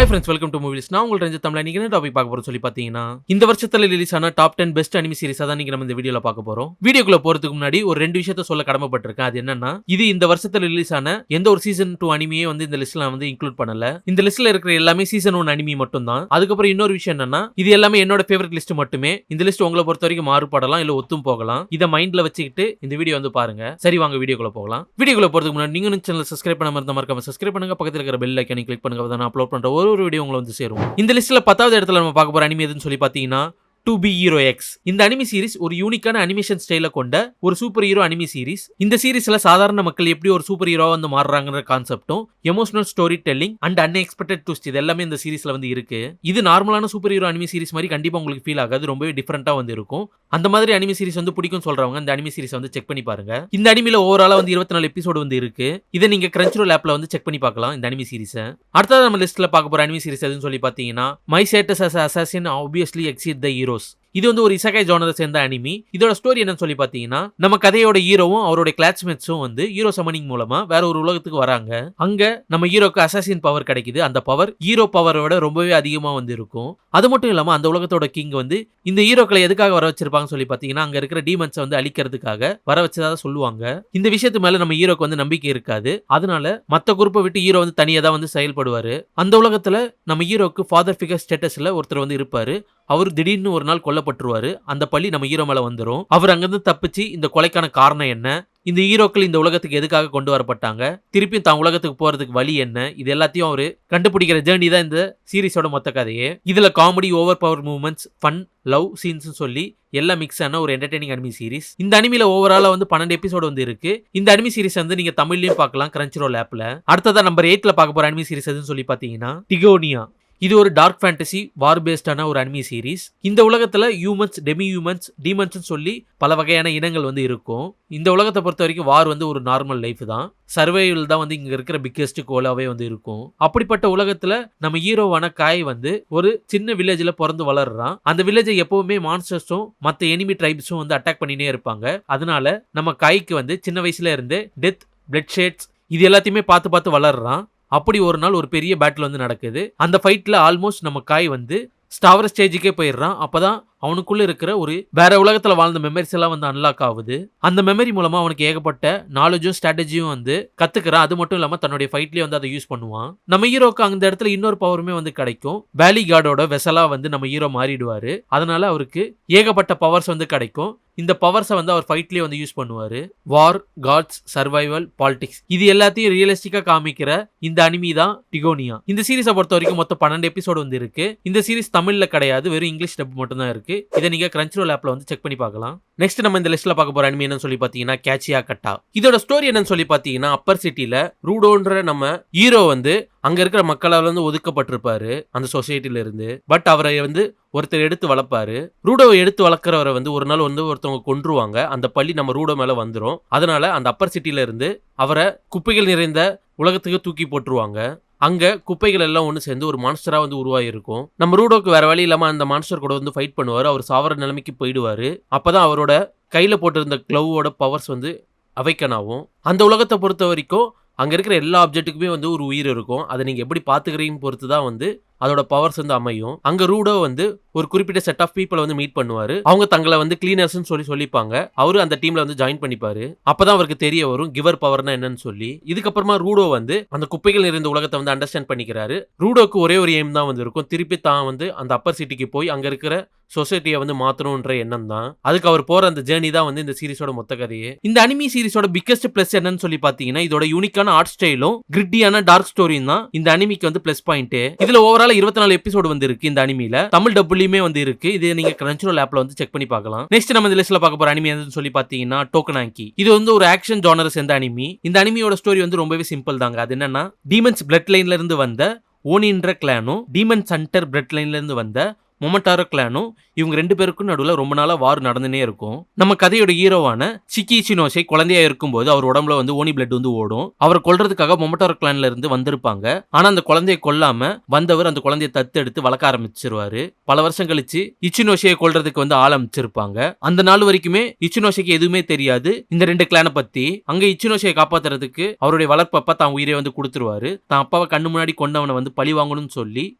Hi friends, welcome to Movies. நான் உங்கள் ரஞ்சித் தமிழ். நீங்க என்ன டாபிக் பார்க்க போறோம் சொல்லி பாத்தீங்கன்னா, இந்த வருஷத்துல ரிலீஸ் ஆன டாப் 10 பெஸ்ட் அனிமி சீரிஸ் தான் நீங்க நம்ம இந்த வீடியோல பார்க்க போறோம். வீடியோக்குள்ள போறதுக்கு முன்னாடி ஒரு ரெண்டு விஷயத்தை சொல்ல கடமைப்பட்டிருக்கேன். அது என்னன்னா, இது இந்த வருஷத்துல ரிலீஸ் ஆன எந்த ஒரு சீசன் 2 அனிமியே வந்து இந்த லிஸ்ட்ல வந்து இன்க்ளூட் பண்ணல. இந்த லிஸ்ட்ல இருக்கிற எல்லாமே சீசன் 1 அனிமி மட்டும் தான். அதுக்கப்புறம் இன்னொரு விஷயம் என்னன்னா, இது எல்லாமே என்னோட ஃபேவரட் லிஸ்ட் மட்டுமே. இந்த லிஸ்ட் உங்களை பொறுத்த வரைக்கும் மாறுபடலாம் இல்ல ஒத்தும் போகலாம். இத மைண்ட்ல வச்சுக்கிட்டு இந்த வீடியோ வந்து பாருங்க. சரி வாங்க வீடியோக்குள்ள போகலாம். வீடியோக்குள்ள போறதுக்கு முன்னாடி நீங்க சேனலை சப்ஸ்கிரைப் பண்ணாம இருந்தா மறக்காம சப்ஸ்கிரைப் பண்ணுங்க. பக்கத்துல இருக்கிற பெல் ஐகானை கிளிக் பண்ணுங்க. அப்பதான் நான் அப்லோட் பண்ற ஒரு வீடியோ உங்களை வந்து சேரும். இந்த லிஸ்ட்ல 10வது இடத்துல நம்ம பார்க்க போற அனிமி எதுன்னு சொல்லி பாத்தீங்கன்னா To Be Hero X. இந்த அனிமி சீரிஸ் ஒரு யூனிக்கான அனிமேஷன் ஸ்டைல கொண்ட ஒரு சூப்பர் ஹீரோ அனிமி சீரிஸ். இந்த சீரிஸ்ல சாதாரண மக்கள் எப்படி ஒரு சூப்பர் ஹீரோவா வந்து மாறுறாங்கன்ற கான்செப்டும், emotional story telling and unexpected twist இது எல்லாமே இந்த சீரிஸ்ல வந்து இருக்கு. இது நார்மலான சூப்பர் ஹீரோ அனிமி சீரிஸ் மாதிரி கண்டிப்பா உங்களுக்கு ஃபீல் ஆகாது. ரொம்பவே டிஃபரெண்டா வந்து இருக்கும். அந்த மாதிரி அனிமி சீரிஸ் வந்து பிடிக்கும் சொல்றவங்க இந்த அனிமி சீரிஸ் வந்து செக் பண்ணி பாருங்க. இந்த அனிமில ஓவராலா வந்து 24 எபிசோடு வந்து இருக்கு. இதை நீங்க Crunchyroll ஆப்ல வந்து செக் பண்ணி பார்க்கலாம் இந்த அனிமி சீரிஸ். அடுத்தது நம்ம லிஸ்ட்ல பார்க்க போற அனிமி சீரிஸ் எதுன்னு சொல்லி பாத்தீங்கன்னா, my status as assassin obviously exceed the heroes. இது வந்து ஒரு இசகை ஜானரை சேர்ந்த அனிமி. இதோட ஸ்டோரி என்னன்னு சொல்லி பாத்தீங்கன்னா, நம்ம கதையோட ஹீரோவும் அவருடைய கிளாஸ்மேட்ஸும் வந்து ஹீரோ சமனிங் மூலமா வேற ஒரு உலகத்துக்கு வராங்க. அங்க நம்ம ஹீரோக்கு அசாசின் பவர் கிடைக்குது. அந்த பவர் ஹீரோ பவரோட ரொம்பவே அதிகமா வந்து இருக்கும். அது மட்டும் இல்லாம அந்த உலகத்தோட கிங் வந்து இந்த ஹீரோக்களை எதுக்காக வர வச்சிருப்பாங்க சொல்லி பாத்தீங்கன்னா, அங்க இருக்கிற டீமன்ஸை வந்து அழிக்கிறதுக்காக வர வச்சதா சொல்லுவாங்க. இந்த விஷயத்து மேல நம்ம ஹீரோக்கு வந்து நம்பிக்கை இருக்காது. அதனால மத்த குரூப்பை விட்டு ஹீரோ வந்து தனியா தான் வந்து செயல்படுவாரு. அந்த உலகத்துல நம்ம ஹீரோக்கு ஃபாதர் ஃபிகர் ஸ்டேட்டஸ்ல ஒருத்தர் வந்து இருப்பாரு. அவர் திடீர்னு ஒரு நாள் கொல்லப்பட்டுருவாரு. அந்த பழி நம்ம ஹீரோ மேல வந்துரும். அவர் அங்கிருந்து தப்பிச்சு இந்த கொலைக்கான காரணம் என்ன, இந்த ஹீரோக்கள் இந்த உலகத்துக்கு எதுக்காக கொண்டு வரப்பட்டாங்க, திருப்பியும் தான் உலகத்துக்கு போறதுக்கு வழி என்ன, இது எல்லாத்தையும் அவரு கண்டுபிடிக்கிற ஜேர்னி தான் இந்த சீரிஸோட மொத்த கதையே. இதுல comedy, over power movements, fun, love scenes சொல்லி எல்லாம் மிக்ஸ் ஆன ஒரு என்டர்டெய்னிங் அனிமி சீரிஸ். இந்த அனிமில ஓவராலா வந்து 12 எபிசோடு வந்து இருக்கு. இந்த அனிமி சீரிஸ் வந்து நீங்க தமிழ்லயும் பார்க்கலாம் Crunchyroll ஆப்ல. அடுத்ததா நம்பர் 8ல பார்க்க போற அனிமி சீரிஸ் எதுன்னு சொல்லி பாத்தீங்கன்னா, டிகோனியா. இது ஒரு டார்க் ஃபேண்டசி வார் பேஸ்டான ஒரு அனிமி சீரிஸ். இந்த உலகத்துல ஹியூமன்ஸ், டெமி ஹியூமன்ஸ், டீமன்ஸ் சொல்லி பல வகையான இனங்கள் வந்து இருக்கும். இந்த உலகத்தை பொறுத்த வரைக்கும் வார் வந்து ஒரு நார்மல் லைஃப் தான். சர்வைவல் தான் வந்து இங்க இருக்கிற பிக்கெஸ்ட் கோலாவே வந்து இருக்கும். அப்படிப்பட்ட உலகத்துல நம்ம ஹீரோவான காய் வந்து ஒரு சின்ன வில்லேஜ்ல பிறந்து வளர்றான். அந்த வில்லேஜை எப்பவுமே மான்ஸ்டர்ஸும் மத்த எனிமி ட்ரைப்ஸும் வந்து அட்டாக் பண்ணினே இருப்பாங்க. அதனால நம்ம காய்க்கு வந்து சின்ன வயசுல இருந்தே டெத், பிளட் ஷேட்ஸ் இது எல்லாத்தையுமே பார்த்து பார்த்து வளர்றான். அப்படி ஒரு நாள் ஒரு பெரிய பேட்டில் வந்து நடக்குது. அந்த ஃபைட்ல ஆல்மோஸ்ட் நம்ம காய் வந்து ஸ்டாவர் ஸ்டேஜுக்கே போயிடுறான். அப்பதான் அவனுக்குள்ள இருக்கிற ஒரு வேற உலகத்துல வாழ்ந்த மெமரிஸ் எல்லாம் வந்து அன்லாக் ஆகுது. அந்த மெமரி மூலமா அவனுக்கு ஏகப்பட்ட நாலேஜும் ஸ்ட்ராட்டஜியும் வந்து கத்துக்கிறான். அது மட்டும் இல்லாம தன்னுடைய ஃபைட்லயே வந்து அதை யூஸ் பண்ணுவான். நம்ம ஹீரோக்கு அந்த இடத்துல இன்னொரு பவருமே வந்து கிடைக்கும். வேலி கார்டோட வெசலா வந்து நம்ம ஹீரோ மாறிடுவாரு. அதனால அவருக்கு ஏகப்பட்ட பவர்ஸ் வந்து கிடைக்கும். இந்த பவர்ஸை வந்து அவர் ஃபைட்லயே வந்து யூஸ் பண்ணுவாரு. வார், காட்ஸ், சர்வைவல், பாலிடிக்ஸ் இது எல்லாத்தையும் ரியலிஸ்டிக்கா காமிக்கிற இந்த அனிமி தான் டிகோனியா. இந்த சீரிஸை பொறுத்த வரைக்கும் மொத்தம் 12 எபிசோடு வந்து இருக்கு. இந்த சீரிஸ் தமிழ்ல கிடையாது, வெறும் இங்கிலீஷ் டப் மட்டும் தான் இருக்கு. இதை நீங்க Crunchyroll ஆப்ல வந்து செக் பண்ணி பார்க்கலாம். நெக்ஸ்ட் நம்ம இந்த லிஸ்ட்ல பார்க்க போற அனிமி என்னன்னு சொல்லி பாத்தீங்கன்னா, கேச்சியா கட்டா. இதோட ஸ்டோரி என்னன்னு சொல்லி பாத்தீங்கன்னா, அப்பர் சிட்டில ரூடோன்ற நம்ம ஹீரோ வந்து அங்க இருக்கிற மக்களால் வந்து ஒதுக்கப்பட்டிருப்பாரு அந்த சொசைட்டில இருந்து. பட் அவரை வந்து ஒருத்தர் எடுத்து வளர்ப்பாரு. ரூடோவை எடுத்து வளர்க்குறவரை வந்து ஒரு நாள் வந்து ஒருத்தவங்க கொன்றுவாங்க. அந்த பழி நம்ம ரூடோ மேல வந்துரும். அதனால அந்த அப்பர் சிட்டில இருந்து அவரை குப்பைகள் நிறைந்த உலகத்துக்கு தூக்கி போட்டுருவாங்க. அங்க குப்பைகள் எல்லாம் ஒன்று சேர்ந்து ஒரு மான்ஸ்டரா வந்து உருவாகி இருக்கும். நம்ம ரூடோக்கு வேற வழி இல்லாம அந்த மான்ஸ்டர் கூட வந்து ஃபைட் பண்ணுவாரு. அவர் சாவர நிலைமைக்கு போயிடுவாரு. அப்பதான் அவரோட கையில போட்டிருந்த க்ளவோட பவர்ஸ் வந்து அவைக்கன் ஆகும். அந்த உலகத்தை பொறுத்த வரைக்கும் அங்க இருக்கிற எல்லா ஆப்ஜெக்ட்டுக்குமே வந்து ஒரு உயிர் இருக்கும். அதை நீங்க எப்படி பாத்துக்கிறீங்க பொறுத்து தான் வந்து அதோட பவர்ஸ் வந்து அமையும். அங்க ரூடோ வந்து ஒரு குறிப்பிட்ட செட் ஆஃப் பீப்புளை வந்து மீட் பண்ணுவாரு. அவங்க தங்களை வந்து கிளீனர்ஸ்னு சொல்லிப்பாங்க. அவரு அந்த டீம்ல வந்து ஜாயின் பண்ணிப்பாரு. அப்பதான் அவருக்கு தெரிய வரும் கிவர் பவர்னா என்னன்னு சொல்லி. இதுக்கப்புறமா ரூடோ வந்து அந்த குப்பைகள் நிறைந்த உலகத்தை வந்து அண்டர்ஸ்டாண்ட் பண்ணிக்கிறாரு. ரூடோக்கு ஒரே ஒரு எய்ம் தான் வந்து இருக்கும். திருப்பி தான் வந்து அந்த அப்பர் சிட்டிக்கு போய் அங்க இருக்கிற சொசைட்டியை வந்து மாத்தணும்ன்ற எண்ணம் தான். அதுக்கு அவர் போற அந்த ஜேர்னி தான் வந்து இந்த சீரிஸோட மொத்த கதையே. இந்த அனிமி சீரிஸோட பிக்கஸ்ட் பிளஸ் என்னன்னு சொல்லி பாத்தீங்கன்னா, இதோட யூனிக்கான ஆர்ட் ஸ்டைலும் கிரிட்டியான டார்க் ஸ்டோரியும் தான் இந்த அனிமிக்கு வந்து பிளஸ் பாயிண்ட். இதுல ஓவரால் 24 எபிசோடு வந்து இருக்கு. இந்த அனிமில தமிழ் டப்புலயுமே வந்து இருக்கு. இது நீங்க Crunchyroll ஆப்ல வந்து செக் பண்ணி பார்க்கலாம். நெக்ஸ்ட் நம்ம இந்த லிஸ்ட்ல பார்க்க போற அனிமி என்னன்னு சொல்லி பாத்தீங்கன்னா, டோகனாங்கி. இது வந்து ஒரு ஆக்ஷன் ஜானர் சேர்ந்த அனிமி. இந்த அனிமியோட ஸ்டோரி வந்து ரொம்பவே சிம்பிள் தாங்க. அது என்னன்னா, டீமன்ஸ் பிளட் லைன்ல இருந்து வந்த ஓனின்ற கிளானும் டீமன்ஸ் ஹண்டர் பிளட் லைன்ல இருந்து வந்த மொமட்டாரோ கிளானும் இவங்க 2 பேருக்கும் நடுவுல ரொம்ப நாளா வார் நடந்துனே இருக்கும். நம்ம கதையோட ஹீரோவான ஷிக்கி இச்சினோஷே குழந்தையா இருக்கும்போது அவர் உடம்புல வந்து ஓனி பிளட் வந்து ஓடும். அவரை கொல்றதுக்காக மொமட்டாரோ கிளான்ல இருந்து வந்திருப்பாங்க. ஆனா அந்த குழந்தையை கொல்லாம வந்தவர் அந்த குழந்தையை தத்தெடுத்து வளர்க்க ஆரம்பிச்சிருவாரு. பல வருஷம் கழிச்சு இச்சினோஷேயை கொல்றதுக்கு வந்து ஆள் அமைச்சிருப்பாங்க. அந்த நாள் வரைக்குமே இச்சினோஷேக்கு எதுவுமே தெரியாது இந்த 2 கிளானை பத்தி. அங்க இச்சினோஷேயை காப்பாத்துறதுக்கு அவருடைய வளர்ப்பப்பா தான் உயிரை வந்து கொடுத்துருவாரு. தான் அப்பாவை கண்ணு முன்னாடி கொண்டவனை வந்து பழி வாங்கணும்னு சொல்லி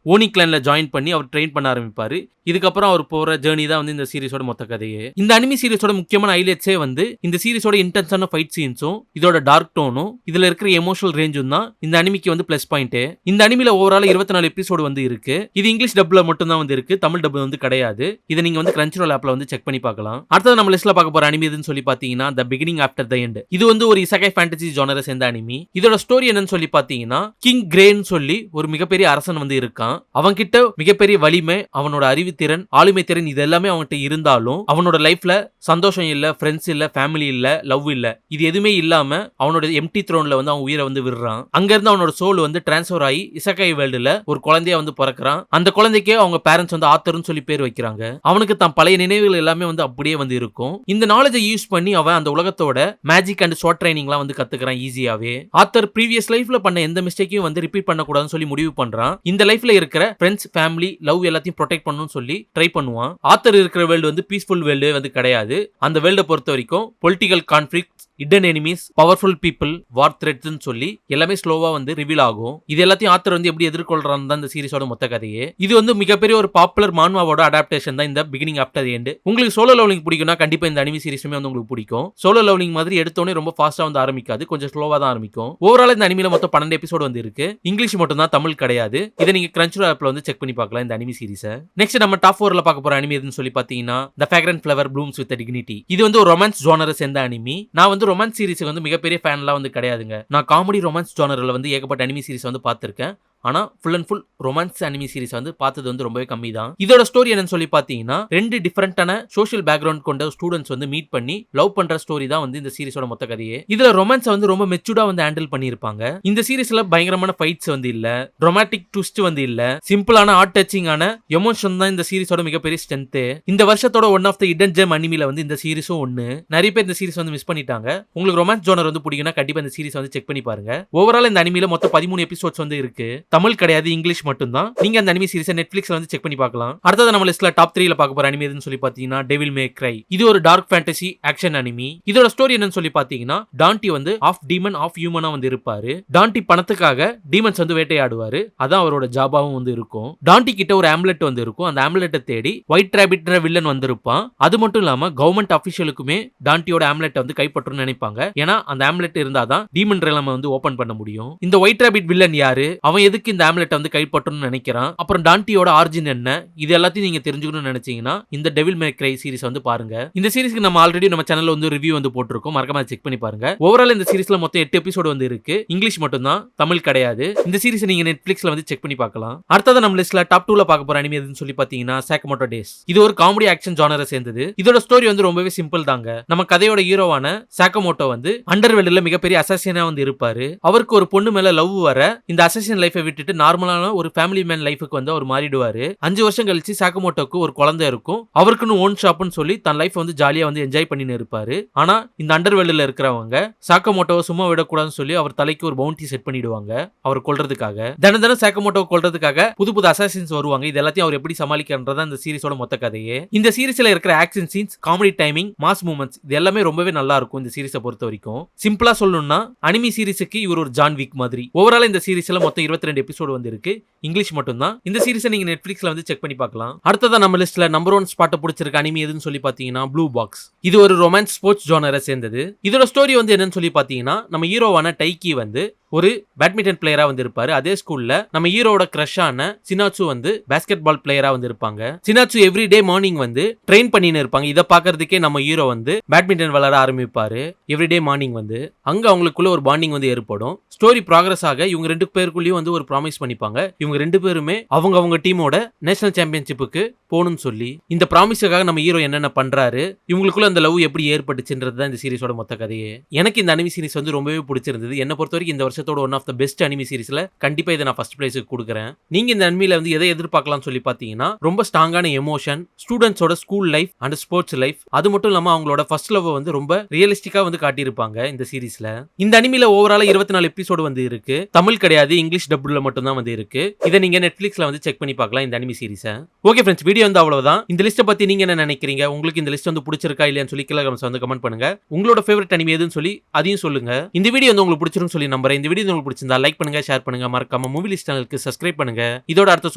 ஓனி கிளான்ல ஜாயின் பண்ணி அவர் ட்ரெயின் பண்ண ஆரம்பிப்பாரு. இதுக்கப்புறம் அவர் போற ஜேர்னி தான் வந்து இந்த சீரிஸோட மொத்த கதையே. இந்த அனிமி சீரிஸோட முக்கியமான ஹைலைட்ஸே வந்து இந்த சீரிஸோட இன்டென்ஸான ஃபைட் சீன்ஸும் இதோட டார்க் டோனும் இதுல இருக்கிற எமோஷனல் ரேஞ்சும் தான் இந்த அனிமிக்கு வந்து பிளஸ் பாயிண்ட். இந்த அனிமில ஓவரால் 24 எபிசோடு வந்து இருக்கு. இது இங்கிலீஷ் டப்ல மட்டும் தான் வந்து இருக்கு, தமிழ் டப் வந்து கிடையாது. இதை நீங்க வந்து கிரன்ச்சிரோல் ஆப்ல வந்து செக் பண்ணி பார்க்கலாம். அடுத்தது நம்ம லிஸ்ட்ல பார்க்க போற அனிமி எதுன்னு சொல்லி பாத்தீங்கன்னா தி பிகினிங் ஆஃப்டர் தி எண்ட். இது வந்து ஒரு இசகை ஃபேண்டசி ஜானரை சேர்ந்த அனிமி. இதோட ஸ்டோரி என்னன்னு சொல்லி பாத்தீங்கன்னா கிங் கிரேன்னு சொல்லி ஒரு மிகப்பெரிய அரசன் வந்து இருக்கான். அவன் கிட்ட மிகப்பெரிய வலிமை, அவனோட அறிவுத்திறன், ஆளுமை திறன் இது எல்லாமே அவன்கிட்ட இருந்தாலும் அவனோட லைஃப்ல சந்தோஷம் இல்ல, ஃப்ரெண்ட்ஸ் இல்ல, ஃபேமிலி இல்ல, லவ் இல்ல, இது எதுவுமே இல்லாம அவனோட எம்டி த்ரோன்ல வந்து அவன் உயிரை வந்து விடுறான். அங்க இருந்து அவனோட சோல் வந்து டிரான்ஸ்ஃபர் ஆகி இசகை வேர்ல்டுல ஒரு குழந்தையா வந்து பிறக்கிறான். அந்த குழந்தைக்கே அவங்க பேரண்ட்ஸ் வந்து ஆத்தர்னு சொல்லி பேர் வைக்கிறாங்க. அவனுக்கு தான் பழைய நினைவுகள் எல்லாமே வந்து அப்படியே வந்து இருக்கும். இந்த நாலேஜை யூஸ் பண்ணி அவன் அந்த உலகத்தோட மேஜிக் அண்ட் ஷார்ட் ட்ரைனிங்லாம் வந்து கத்துக்கிறான் ஈஸியாவே. ஆத்தர் ப்ரீவியஸ் லைஃப்ல பண்ண எந்த மிஸ்டேக்கையும் வந்து ரிப்பீட் பண்ணக்கூடாதுன்னு சொல்லி முடிவு பண்றான். இந்த லைஃப்ல இருக்கிற ஃப்ரெண்ட்ஸ், ஃபேமிலி, லவ் எல்லாத்தையும் ப்ரொடெக்ட் பண்ணணும்னு சொல்லி ட்ரை பண்ணுவான். ஆத்தர் இருக்கிற வேர்ல்டு வந்து பீஸ்ஃபுல் வேர்ல்டு வந்து கிடையாது. அந்த வேர்ல்டை பொறுத்த வரைக்கும் political conflict, hidden enemies, powerful people, war த்ரெட்ஸ்னு சொல்லி எல்லாமே ஸ்லோவா வந்து ரிவீல் ஆகும். இது எல்லாத்தையும் ஆத்தர் வந்து எப்படி எதிர்கொள்றான்னு தான் இந்த சீரிஸோட மொத்த கதையே. இது வந்து மிகப்பெரிய ஒரு பாப்புலர் மான்வாவோட அடாப்டேஷன் தான் இந்த பிகினிங் ஆஃப்டர் தி எண்ட். உங்களுக்கு சோலோ லெவலிங் பிடிக்கும்னா கண்டிப்பா இந்த அனிமி சீரிஸுமே வந்து உங்களுக்கு பிடிக்கும். சோலோ லெவலிங் மாதிரி எடுத்தோடனே ரொம்ப ஃபாஸ்டா வந்து ஆரம்பிக்காது, கொஞ்சம் ஸ்லோவா தான் ஆரம்பிக்கும். ஓவரால் இந்த அனிமில மொத்தம் 12 எபிசோடு வந்து இருக்கு. இங்கிலீஷ் மட்டும் தான், தமிழ் கிடையாது. இதை நீங்க கிரன்ச்சிரோல் ஆப்ல வந்து செக் பண்ணி பார்க்கலாம் இந்த அனிமி சீரிஸை. நெக்ஸ்ட் நம்ம டாப் 4ல பார்க்க போற அனிமி எதுன்னு சொல்லி பாத்தீங்கன்னா தி ஃபிராக்ரன்ட் ஃப்ளவர் ப்ளூம்ஸ் வித் டிக்னிட்டி. இது வந்து ஒரு ரொமான்ஸ் ஜானரை சேர்ந்த அனிமி. நான் வந்து ரொமான்ஸ் சீரிஸுக்கு வந்து மிகப்பெரிய ஃபேன்லாம் வந்து கிடையாதுங்க. நான் காமெடி ரொமான்ஸ் ஜானர்ல வந்து ஏகப்பட்ட அனிமி சீரிஸ் வந்து பார்த்திருக்கேன். ஆனா full and full romance anime series வந்து பார்த்தது வந்து ரொம்பவே கம்மி தான். இதோட ஸ்டோரி என்னன்னு சொல்லி பாத்தீங்கன்னா 2 டிஃபரெண்டான சோஷியல் பேக்ரவுண்ட் கொண்ட ஸ்டூடெண்ட்ஸ் வந்து மீட் பண்ணி லவ் பண்ற ஸ்டோரி தான் வந்து இந்த சீரிஸோட மொத்த கதையே. இதுல ரொமான்ஸ் வந்து ரொம்ப மெச்சூர்டா வந்து ஹேண்டில் பண்ணிருப்பாங்க. இந்த சீரிஸ்ல பயங்கரமான ஃபைட்ஸ் வந்து இல்ல, ரொமான்டிக் ட்விஸ்ட் வந்து இல்ல, சிம்பிளான ஹார்ட் டச்சிங்கான எமோஷன் தான் இந்த சீரிஸோட மிகப்பெரிய ஸ்ட்ரென்த். இந்த வருஷத்தோட one of the hidden gem அனிமில வந்து இந்த சீரிஸும் ஒன்னு. நிறைய பேர் இந்த சீரிஸ் வந்து மிஸ் பண்ணிட்டாங்க. உங்களுக்கு ரொமான்ஸ் ஜானர் வந்து பிடிக்கும்னா கண்டிப்பா இந்த சீரிஸ் வந்து செக் பண்ணி பாருங்க. ஓவரால் இந்த அனிமில மொத்தம் 13 எபிசோட்ஸ் வந்து இருக்கு. தமிழ் கிடையாது, இங்கிலீஷ் மட்டும் தான். நீங்க அந்த அனிமி சீரிஸை நெட்ஃபிளிக்ஸ்ல வந்து செக் பண்ணி பார்க்கலாம். அடுத்தது நம்ம லிஸ்ட்ல டாப் 3ல பார்க்க போற அனிமி எதுன்னு சொல்லி பாத்தீங்கன்னா டெவில் மே கிரை. இது ஒரு டார்க் ஃபேண்டசி ஆக்ஷன் அனிமி. இதோட ஸ்டோரி என்னன்னு சொல்லி பாத்தீங்கன்னா டான்டி வந்து ஆஃப் டீமன் ஆஃப் ஹியூமனா வந்து இருப்பாரு. டான்டி பணத்துக்காக டீமன்ஸ் வந்து வேட்டையாடுவாரு. அதான் அவரோட ஜாபாவும் வந்து இருக்கும். டான்டி கிட்ட ஒரு ஆம்லெட் வந்து இருக்கும். அந்த ஆம்லெட்டை தேடி ஒயிட் ராபிட்ன்ற வில்லன் வந்திருப்பான். அது மட்டும் இல்லாம கவர்மெண்ட் அபிஷியலுக்குமே டான்டியோட ஆம்லெட்டை வந்து கைப்பற்றணும்னு நினைப்பாங்க. ஏன்னா அந்த ஆம்லெட் இருந்தாதான் டீமன் ரெலம் வந்து ஓபன் பண்ண முடியும். இந்த ஒயிட் ராபிட் வில்லன் யாரு, அவன் எதுக்கு இந்த ஆம்லெட்டை வந்து கைப்பற்றணும்னு நினைக்கிறான், அப்புறம் டான்டியோட ஆரிஜின் என்ன, இது எல்லாத்தையும் நீங்க தெரிஞ்சுக்கணும்னு நினைச்சீங்கன்னா இந்த டெவில் மே கிரை சீரிஸ் வந்து பாருங்க. இந்த சீரிஸ்க்கு நம்ம ஆல்ரெடி நம்ம சேனல்ல வந்து ரிவ்யூ வந்து போட்டுருக்கோம், மறக்காம செக் பண்ணி பாருங்க. ஓவரால் இந்த சீரிஸ்ல மொத்தம் 8 எபிசோடு வந்து இருக்கு. இங்கிலீஷ் மட்டும் தான், தமிழ் கிடையாது. இந்த சீரிஸ் நீங்க நெட்ஃபிளிக்ஸ்ல வந்து செக் பண்ணி பார்க்கலாம். அடுத்தது நம்ம லிஸ்ட்ல டாப் 2ல பார்க்க போற அனிமி எதுன்னு சொல்லி பாத்தீங்கன்னா சாக்கமோட்டோ டேஸ். இது ஒரு காமெடி ஆக்ஷன் ஜானரை சேர்ந்தது. இதோட ஸ்டோரி வந்து ரொம்பவே சிம்பிள் தாங்க. நம்ம கதையோட ஹீரோவான சாக்கமோட்டோ வந்து அண்டர்வேல்ட்ல மிகப்பெரிய அசாசினா வந்து இருப்பாரு. அவருக்கு ஒரு பொண்ணு மேல லவ் வர இந்த அசாசின் லைஃபை விட்டுட்டு நார்மலான ஒரு ஃபேமிலி மேன் லைஃபுக்கு வந்து அவர் மாறிடுவாரு. 5 வருஷம் கழிச்சு சாக்கமோட்டோக்கு ஒரு குழந்தை இருக்கும். அவருக்குன்னு ஓன் ஷாப்னு சொல்லி தன் லைஃப் வந்து ஜாலியா வந்து என்ஜாய் பண்ணின்னு இருப்பாரு. ஆனா இந்த அண்டர்வேல்ட்ல இருக்கிறவங்க சாக்கமோட்டோவை சும்மா விடக்கூடாதுன்னு சொல்லி அவர் தலைக்கு ஒரு பவுண்டி செட் பண்ணிடுவாங்க அவர் கொல்றதுக்காக. தினம் சாக்கமோட்டோவை கொல்றதுக்காக புது புது அசாசின்ஸ் வருவாங்க. இது எல்லாத்தையும் அவர் எப்படி சமாளிக்கிறன்றதா இந்த சீரிஸோட மொத்த கதையே. இந்த சீரிஸ்ல இருக்கிற action scenes, comedy timing, mass moments இது எல்லாமே ரொம்பவே நல்லா இருக்கும் இந்த சீரிஸை பொறுத்த வரைக்கும். சிம்பிளா சொல்லணும்னா அனிமி சீரிஸுக்கு இவர் ஒரு ஜான் விக் மாதிரி. ஓவரால் இந்த சீரிஸ்ல மொத்தம் 22 எபிசோடு வந்து இருக்கு. இங்கிலீஷ் மட்டும் தான். இந்த சீரிஸை நீங்க நெட்ஃபிளிக்ஸ்ல வந்து செக் பண்ணி பார்க்கலாம். அடுத்ததா நம்ம லிஸ்ட்ல நம்பர் 1 ஸ்பாட்டை பிடிச்சிருக்க அனிமி எதுன்னு சொல்லி பாத்தீங்கன்னா ப்ளூ பாக்ஸ். இது ஒரு ரொமான்ஸ் ஸ்போர்ட்ஸ் ஜானரை சேர்ந்தது. இதோட ஸ்டோரி வந்து என்னன்னு சொல்லி பாத்தீங்கன்னா நம்ம ஹீரோவான டைக்கி வந்து ஒரு பேட்மிண்டன் பிளேயரா வந்து இருப்பாரு. அதே ஸ்கூல்ல நம்ம ஹீரோட கிரஷான சினாட்சு வந்து பாஸ்கெட் பால் பிளேயரா வந்து இருப்பாங்க. சினாட்சு எவ்ரி டே மார்னிங் வந்து ட்ரெயின் பண்ணின்னு இருப்பாங்க. இதை பாக்குறதுக்கே நம்ம ஹீரோ வந்து பேட்மிண்டன் விளையாட ஆரம்பிப்பாரு எவ்ரி டே மார்னிங் வந்து. அங்க அவங்களுக்குள்ள ஒரு பாண்டிங் வந்து ஏற்படும். ஸ்டோரி ப்ராக்ரஸ் ஆக இவங்க 2 பேருக்குள்ளேயும் வந்து ஒரு ப்ராமிஸ் பண்ணிப்பாங்க. இவங்க 2 பேருமே அவங்க டீமோட நேஷனல் சாம்பியன்ஷிப்புக்கு போகணும்னு சொல்லி. இந்த ப்ராமிஸுக்காக நம்ம ஹீரோ என்னென்ன பண்றாரு, இவங்களுக்குள்ள அந்த லவ் எப்படி ஏற்பட்டுச்சுன்றது தான் இந்த சீரிஸோட மொத்த கதையே. எனக்கு இந்த அனிமி சீரிஸ் வந்து ரொம்பவே பிடிச்சிருந்தது. என்ன பொறுத்த வரைக்கும் இந்த வருஷத்தோட வருஷத்தோட one of the best anime சீரிஸ்ல கண்டிப்பா இதை நான் ஃபர்ஸ்ட் பிளேஸுக்கு கொடுக்குறேன். நீங்க இந்த அனிமில வந்து எதை எதிர்பார்க்கலாம்னு சொல்லி பாத்தீங்கன்னா ரொம்ப ஸ்ட்ராங்கான எமோஷன், ஸ்டூடெண்ட்ஸோட school life and sports life, அது மட்டும் இல்லாம அவங்களோட ஃபர்ஸ்ட் லவ் வந்து ரொம்ப ரியலிஸ்டிக்கா வந்து காட்டியிருப்பாங்க இந்த சீரிஸ்ல. இந்த அனிமில ஓவராலா 24 எபிசோடு வந்து இருக்கு. தமிழ் கிடையாது, இங்கிலீஷ் டப்ல மட்டும் தான் வந்து இருக்கு. இதை நீங்க நெட்ஃபிளிக்ஸ்ல வந்து செக் பண்ணி பார்க்கலாம் இந்த அனிமி சீரிஸை. ஓகே ஃப்ரெண்ட்ஸ், வீடியோ வந்து அவ்வளவுதான். இந்த லிஸ்ட்டை பத்தி நீங்க என்ன நினைக்கிறீங்க? உங்களுக்கு இந்த லிஸ்ட் வந்து பிடிச்சிருக்கா இல்லையான்னு சொல்லி கீழே வந்து கமெண்ட் பண்ணுங்க. உங்களோட ஃபேவரட் அனிமி எதுன்னு சொல்லி அதையும் சொல்லுங்க. இந்த வீடியோ வந்து உங்களுக்கு பிடிச்சிருக்கும்னு சொல்லி நம்புறேன். இந்த வீடியோ உங்களுக்கு பிடிச்சிருந்தா லைக் பண்ணுங்க, ஷேர் பண்ணுங்க, மறக்காம மூவி லிஸ்ட் சேனலுக்கு சப்ஸ்கிரைப் பண்ணுங்க. இதோட அடுத்த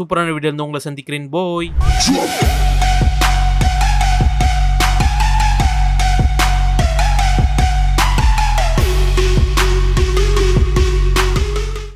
சூப்பரான வீடியோ வந்து உங்களை சந்திக்கிறேன். பாய்.